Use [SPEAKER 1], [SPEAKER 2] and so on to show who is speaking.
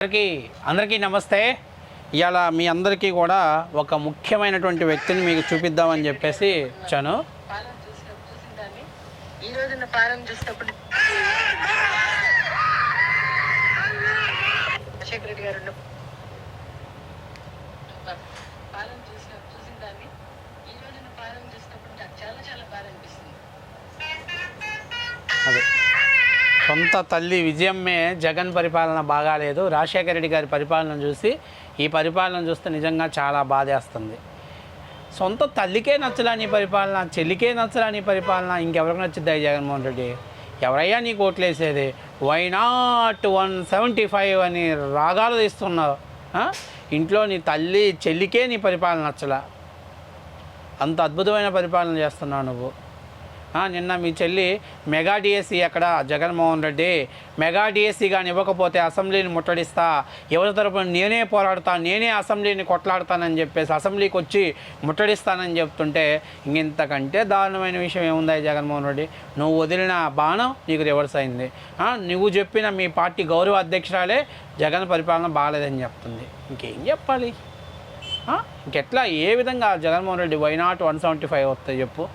[SPEAKER 1] అందరికీ నమస్తే. ఇవాళ మీ అందరికీ కూడా ఒక ముఖ్యమైనటువంటి వ్యక్తిని మీకు చూపిద్దామని చెప్పేసి వచ్చాను. అదే సొంత తల్లి విజయమ్మే జగన్ పరిపాలన బాగాలేదు, రాజశేఖర రెడ్డి గారి పరిపాలన చూసి ఈ పరిపాలన చూస్తే నిజంగా చాలా బాధేస్తుంది. సొంత తల్లికే నచ్చలాని పరిపాలన, చెల్లికే నచ్చలాని పరిపాలన ఇంకెవరికి నచ్చుద్ది జగన్మోహన్ రెడ్డి? ఎవరయ్యా నీకు ఓట్లేసేది? వై నాట్ 175 అని రాగాలు తీస్తున్నావు. ఇంట్లో నీ తల్లి చెల్లికే నీ పరిపాలన నచ్చలా, అంత అద్భుతమైన పరిపాలన చేస్తున్నావు నువ్వు. నిన్న మీ చెల్లి మెగా డిఎస్సి ఎక్కడ? జగన్మోహన్ రెడ్డి మెగా డిఎస్సి కానీ ఇవ్వకపోతే అసెంబ్లీని ముట్టడిస్తా, ఎవరి తరపున నేనే పోరాడతా, నేనే అసెంబ్లీని కొట్లాడతానని చెప్పేసి అసెంబ్లీకి వచ్చి ముట్టడిస్తానని చెప్తుంటే ఇంతకంటే దారుణమైన విషయం ఏముంది జగన్మోహన్ రెడ్డి? నువ్వు వదిలిన బాణం నీకు రివర్స్ అయింది. నువ్వు చెప్పిన మీ పార్టీ గౌరవ అధ్యక్షురాలే జగన్ పరిపాలన బాగాలేదని చెప్తుంది. ఇంకేం చెప్పాలి? ఇంకెట్లా ఏ విధంగా జగన్మోహన్ రెడ్డి వై నాట్ 175 వస్తాయి చెప్పు?